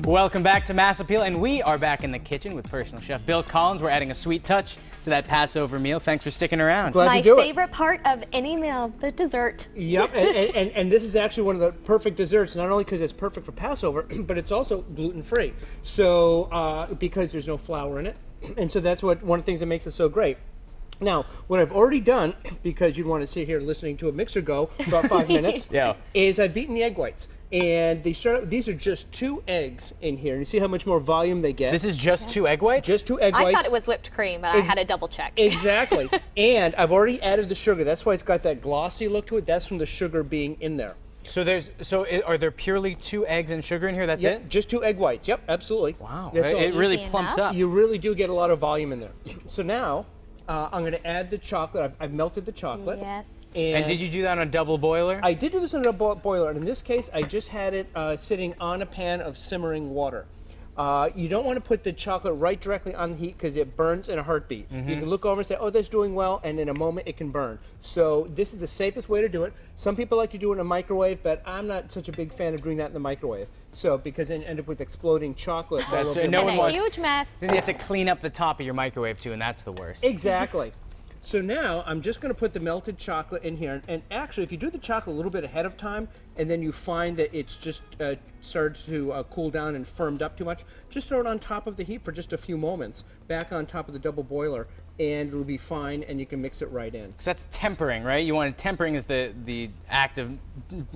Welcome back to Mass Appeal, and we are back in the kitchen with personal chef Bill Collins. We're adding a sweet touch to that Passover meal. Thanks for sticking around. Glad My to do favorite part of any meal, the dessert. Yep, and this is actually one of the perfect desserts, not only because it's perfect for Passover, but it's also gluten-free. So, because there's no flour in it, and so that's one of the things that makes it so great. Now, what I've already done, because you'd want to sit here listening to a mixer go for about 5 minutes, is I've beaten the egg whites. And these are just 2 eggs in here. And you see how much more volume they get? This is just 2 egg whites? Just 2 egg whites. I thought it was whipped cream, but I had to double check. Exactly. And I've already added the sugar. That's why it's got that glossy look to it. That's from the sugar being in there. So are there purely 2 eggs and sugar in here? That's it? Just 2 egg whites. Yep, absolutely. Wow. That's It really plumps up. You really do get a lot of volume in there. So now I'm going to add the chocolate. I've melted the chocolate. Yes. And did you do that on a double boiler? I did do this on a boiler, and in this case, I just had it sitting on a pan of simmering water. You don't want to put the chocolate right directly on the heat because it burns in a heartbeat. You can look over and say, oh, that's doing well, and in a moment it can burn. So this is the safest way to do it. Some people like to do it in a microwave, but I'm not such a big fan of doing that in the microwave. So because then you end up with exploding chocolate. That's And a huge mess. Then you have to clean up the top of your microwave too, and that's the worst. Exactly. So now I'm just going to put the melted chocolate in here, and actually if you do the chocolate a little bit ahead of time and then you find that it's just started to cool down and firmed up too much, just throw it on top of the heat for just a few moments, back on top of the double boiler, and it'll be fine, and you can mix it right in. Because that's tempering, right? Tempering is the act of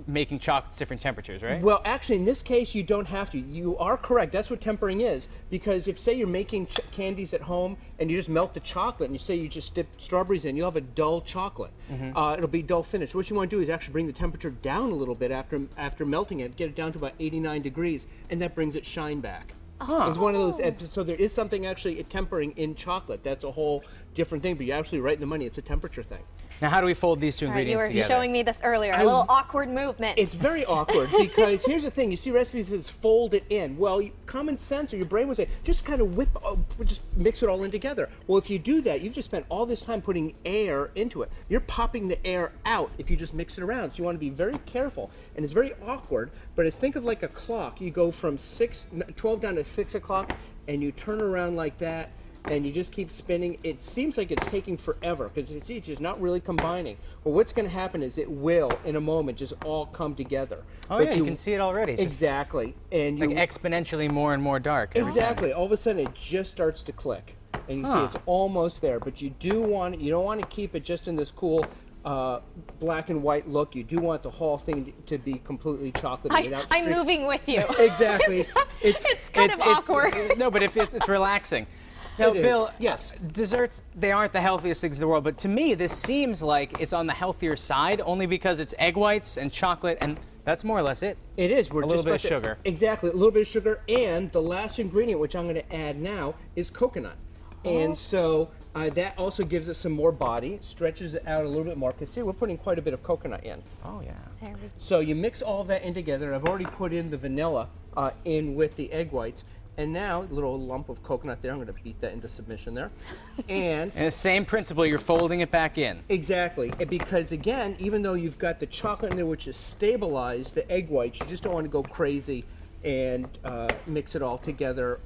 making chocolates different temperatures, right? Well, actually, in this case, you don't have to. You are correct. That's what tempering is. Because if, say, you're making candies at home and you just melt the chocolate and you say you just dip strawberries in, you'll have a dull chocolate. It'll be dull finish. What you want to do is actually bring the temperature down a little bit after melting it, get it down to about 89 degrees, and that brings it shine back. It's one of those, so there is something actually tempering in chocolate. That's a whole different thing, but you're absolutely right in the money. It's a temperature thing. Now, how do we fold these 2 ingredients together? You were showing me this earlier, a little awkward movement. It's very awkward because here's the thing. You see recipes that fold it in. Well, common sense or your brain would say, just kind of just mix it all in together. Well, if you do that, you've just spent all this time putting air into it. You're popping the air out if you just mix it around. So you want to be very careful. And it's very awkward, but think of like a clock. You go from 12 down to 6 o'clock, and you turn around like that, and you just keep spinning. It seems like it's taking forever because you see it's just not really combining. Well, what's going to happen is it will, in a moment, just all come together. Oh, but yeah, you can see it already. It's exactly. And like exponentially more and more dark. Exactly. All of a sudden, it just starts to click. And you see it's almost there, but you don't want to keep it just in this cool black and white look. You do want the whole thing to be completely chocolatey without I'm moving with you. Exactly. It's kind of awkward. No, but it's relaxing. Now, Bill, yes, desserts, they aren't the healthiest things in the world, but to me, this seems like it's on the healthier side, only because it's egg whites and chocolate, and that's more or less it. It is. We're a little bit of sugar. Exactly, a little bit of sugar, and the last ingredient, which I'm going to add now, is coconut. And so that also gives it some more body, stretches it out a little bit more, because see, we're putting quite a bit of coconut in. Oh, yeah. There we go. So you mix all of that in together. I've already put in the vanilla in with the egg whites. And now, a little lump of coconut there. I'm going to beat that into submission there. And the same principle, you're folding it back in. Exactly. Because, again, even though you've got the chocolate in there, which is stabilized, the egg whites, you just don't want to go crazy and mix it all together,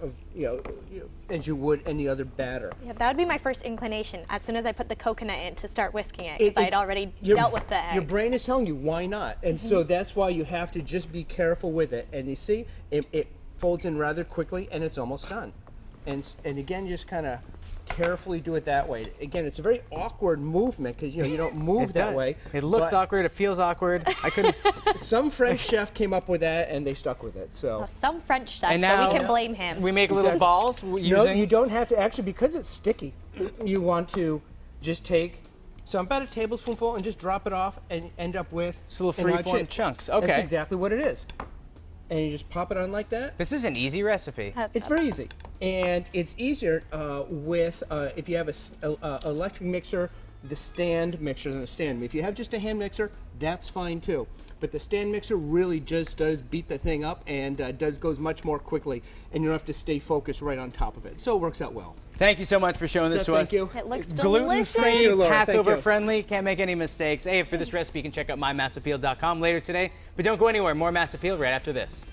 as you would any other batter. Yeah, that would be my first inclination, as soon as I put the coconut in, to start whisking it, because I had already dealt with the eggs. Your brain is telling you, why not? And so that's why you have to just be careful with it. And you see, it folds in rather quickly, and it's almost done. And again, you just kind of carefully do it that way. Again, it's a very awkward movement because you don't move that way. It looks awkward. It feels awkward. I couldn't. Some French chef came up with that, and they stuck with it. So some French chef, and now, so we can blame him. We make little balls. No, you don't have to. Actually, because it's sticky, you want to just take about a tablespoonful and just drop it off, and end up with little free-form chunks. Okay, that's exactly what it is. And you just pop it on like that. This is an easy recipe. It's very easy. And it's easier with, if you have a electric mixer, the stand mixers and the stand. If you have just a hand mixer, that's fine too. But the stand mixer really just does beat the thing up and goes much more quickly, and you don't have to stay focused right on top of it. So it works out well. Thank you so much for showing this to us. Thank you. It looks delicious. Gluten-free, Passover-friendly, can't make any mistakes. Hey, for this recipe, you can check out mymassappeal.com later today. But don't go anywhere. More Mass Appeal right after this.